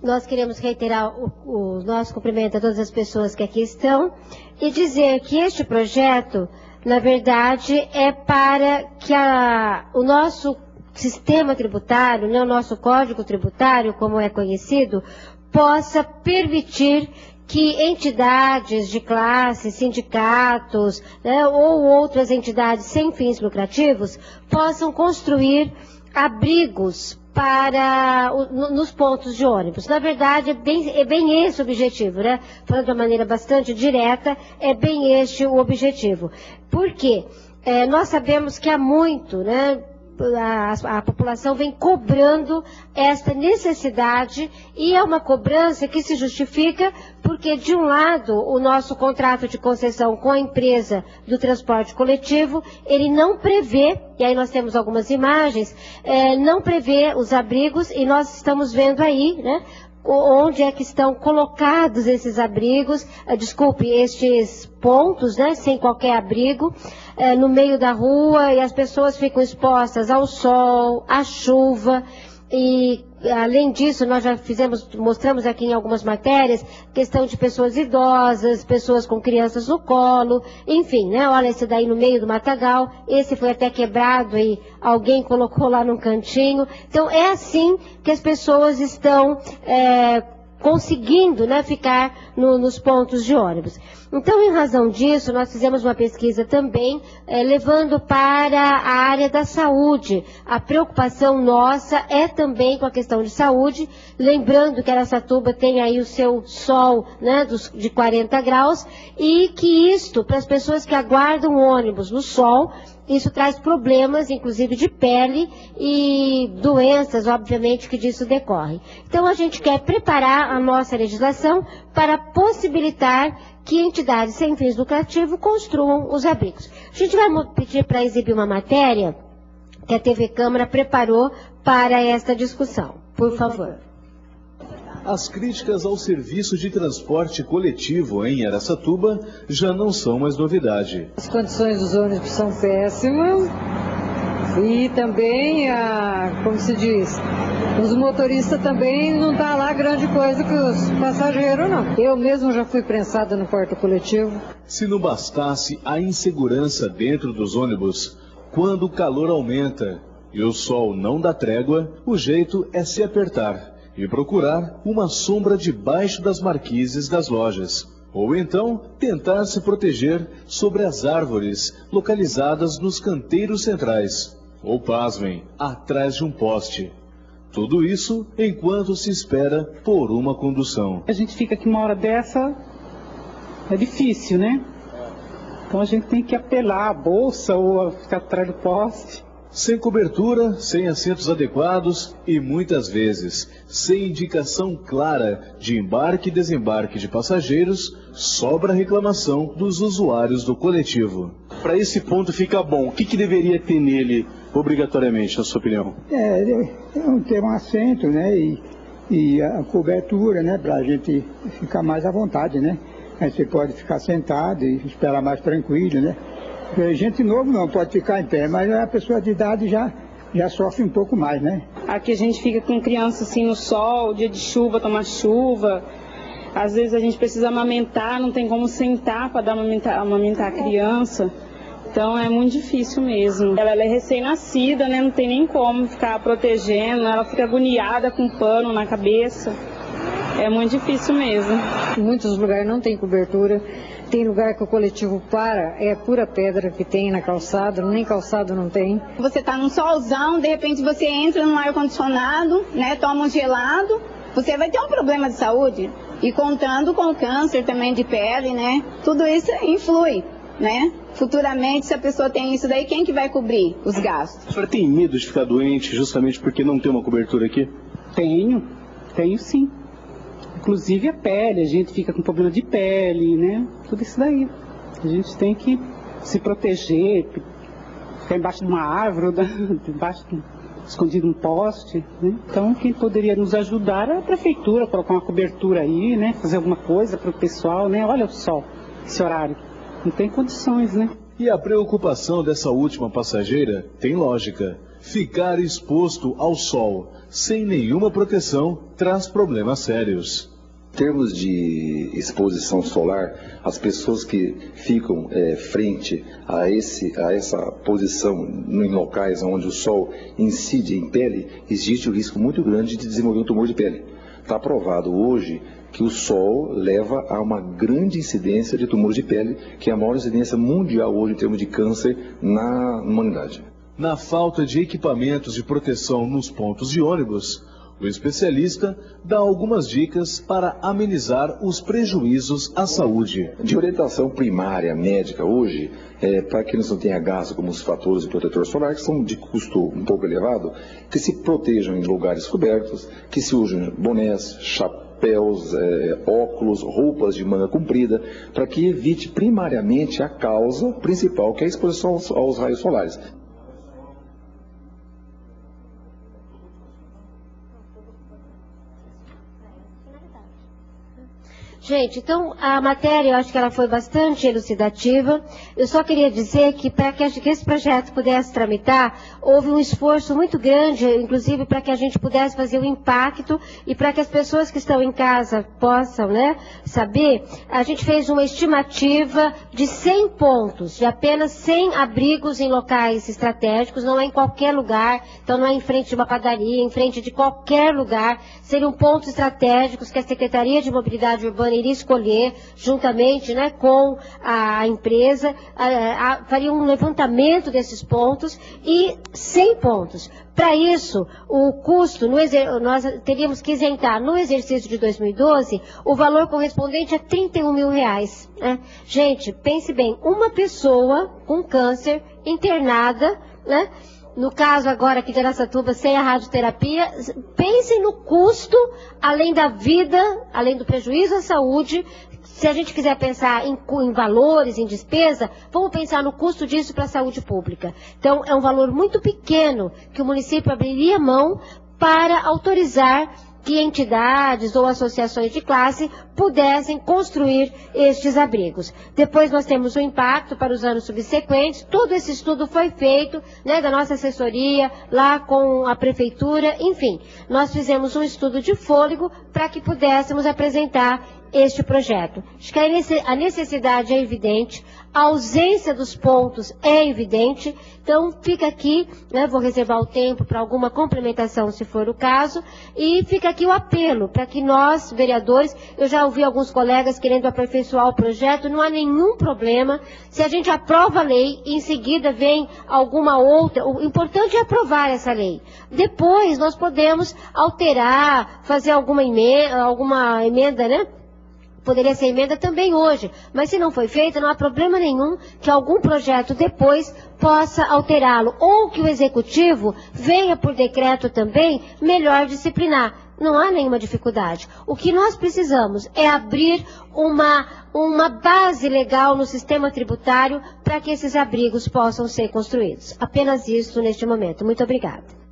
nós queremos reiterar o nosso cumprimento a todas as pessoas que aqui estão e dizer que este projeto, na verdade, é para que o nosso sistema tributário, né, o nosso Código Tributário, como é conhecido, possa permitir que entidades de classe, sindicatos, né, ou outras entidades sem fins lucrativos possam construir abrigos nos pontos de ônibus. Na verdade, é bem esse o objetivo, né? Falando de uma maneira bastante direta, é bem este o objetivo. Por quê? Nós sabemos que há muito, né? A população vem cobrando esta necessidade e é uma cobrança que se justifica porque, de um lado, o nosso contrato de concessão com a empresa do transporte coletivo, ele não prevê, e aí nós temos algumas imagens, não prevê os abrigos e nós estamos vendo aí, né? Onde é que estão colocados esses abrigos, estes pontos, né, sem qualquer abrigo, no meio da rua, e as pessoas ficam expostas ao sol, à chuva, e além disso nós já mostramos aqui em algumas matérias, questão de pessoas idosas, pessoas com crianças no colo, enfim, né, olha esse daí no meio do matagal, esse foi até quebrado e alguém colocou lá num cantinho. Então é assim que as pessoas estão conseguindo, né, ficar nos pontos de ônibus. Então, em razão disso, nós fizemos uma pesquisa também, levando para a área da saúde. A preocupação nossa é também com a questão de saúde, lembrando que Araçatuba tem aí o seu sol, né, de 40 graus, e que isto, para as pessoas que aguardam o ônibus no sol, isso traz problemas, inclusive de pele e doenças, obviamente, que disso decorrem. Então, a gente quer preparar a nossa legislação para possibilitar que entidades sem fins lucrativos construam os abrigos. A gente vai pedir para exibir uma matéria que a TV Câmara preparou para esta discussão. Por favor. As críticas ao serviço de transporte coletivo em Araçatuba já não são mais novidade. As condições dos ônibus são péssimas e também, como se diz, os motoristas também não tá lá grande coisa que os passageiros, não. Eu mesmo já fui prensada no porto coletivo. Se não bastasse a insegurança dentro dos ônibus, quando o calor aumenta e o sol não dá trégua, o jeito é se apertar e procurar uma sombra debaixo das marquises das lojas. Ou então, tentar se proteger sobre as árvores localizadas nos canteiros centrais. Ou, pasmem, atrás de um poste. Tudo isso enquanto se espera por uma condução. A gente fica aqui uma hora dessa, é difícil, né? Então a gente tem que apelar a bolsa ou ficar atrás do poste. Sem cobertura, sem assentos adequados e, muitas vezes, sem indicação clara de embarque e desembarque de passageiros, sobra reclamação dos usuários do coletivo. Para esse ponto fica bom, o que deveria ter nele, obrigatoriamente, na sua opinião? Ter um assento, né, e a cobertura, né, para a gente ficar mais à vontade, né. Aí você pode ficar sentado e esperar mais tranquilo, né. Gente novo não pode ficar em pé, mas a pessoa de idade já sofre um pouco mais, né? Aqui a gente fica com criança assim no sol, dia de chuva, toma chuva. Às vezes a gente precisa amamentar, não tem como sentar para amamentar a criança. Então é muito difícil mesmo. Ela é recém-nascida, né? Não tem nem como ficar protegendo, ela fica agoniada com pano na cabeça. É muito difícil mesmo. Em muitos lugares não tem cobertura. Tem lugar que o coletivo para, é pura pedra que tem na calçada, nem calçado não tem. Você está num solzão, de repente você entra num ar-condicionado, né, toma um gelado, você vai ter um problema de saúde. E contando com câncer também de pele, né, tudo isso influi, né. Futuramente, se a pessoa tem isso daí, quem que vai cobrir os gastos? A senhora tem medo de ficar doente justamente porque não tem uma cobertura aqui? Tenho sim. Inclusive a pele, a gente fica com problema de pele, né? Tudo isso daí. A gente tem que se proteger, ficar embaixo de uma árvore, escondido num poste, né? Então quem poderia nos ajudar é a prefeitura, colocar uma cobertura aí, né? Fazer alguma coisa para o pessoal, né? Olha o sol, esse horário. Não tem condições, né? E a preocupação dessa última passageira tem lógica. Ficar exposto ao sol sem nenhuma proteção traz problemas sérios. Em termos de exposição solar, as pessoas que ficam frente a essa posição em locais onde o sol incide em pele, existe o risco muito grande de desenvolver um tumor de pele. Está provado hoje que o sol leva a uma grande incidência de tumor de pele, que é a maior incidência mundial hoje em termos de câncer na humanidade. Na falta de equipamentos de proteção nos pontos de ônibus, o especialista dá algumas dicas para amenizar os prejuízos à saúde. De orientação primária médica hoje, para que eles não tenham gasto como os fatores de protetor solar, que são de custo um pouco elevado, que se protejam em lugares cobertos, que se usem bonés, chapéus, óculos, roupas de manga comprida, para que evite primariamente a causa principal, que é a exposição aos raios solares. Gente, então a matéria, eu acho que ela foi bastante elucidativa. Eu só queria dizer que para que esse projeto pudesse tramitar, houve um esforço muito grande, inclusive para que a gente pudesse fazer o impacto e para que as pessoas que estão em casa possam, saber. A gente fez uma estimativa de 100 pontos, de apenas 100 abrigos em locais estratégicos, não é em qualquer lugar, então não é em frente de uma padaria, em frente de qualquer lugar. Seriam pontos estratégicos que a Secretaria de Mobilidade Urbana iria escolher, juntamente com a empresa, faria um levantamento desses pontos e 100 pontos. Para isso, o custo, nós teríamos que isentar no exercício de 2012 o valor correspondente a R$31 mil. Gente, pense bem, uma pessoa com câncer internada, no caso agora aqui de Araçatuba, sem a radioterapia, pensem no custo, além da vida, além do prejuízo à saúde. Se a gente quiser pensar em valores, em despesa, vamos pensar no custo disso para a saúde pública. Então, é um valor muito pequeno que o município abriria mão para autorizar que entidades ou associações de classe pudessem construir estes abrigos. Depois nós temos o impacto para os anos subsequentes. Todo esse estudo foi feito, da nossa assessoria, lá com a prefeitura, enfim. Nós fizemos um estudo de fôlego para que pudéssemos apresentar este projeto. Acho que a necessidade é evidente, a ausência dos pontos é evidente, então fica aqui, vou reservar o tempo para alguma complementação, se for o caso, e fica aqui o apelo para que nós, vereadores, eu já ouvi alguns colegas querendo aperfeiçoar o projeto, não há nenhum problema, se a gente aprova a lei e em seguida vem alguma outra, o importante é aprovar essa lei. Depois nós podemos alterar, fazer alguma emenda, Poderia ser emenda também hoje, mas se não foi feita, não há problema nenhum que algum projeto depois possa alterá-lo, ou que o executivo venha por decreto também melhor disciplinar. Não há nenhuma dificuldade. O que nós precisamos é abrir uma base legal no sistema tributário para que esses abrigos possam ser construídos. Apenas isso neste momento. Muito obrigada.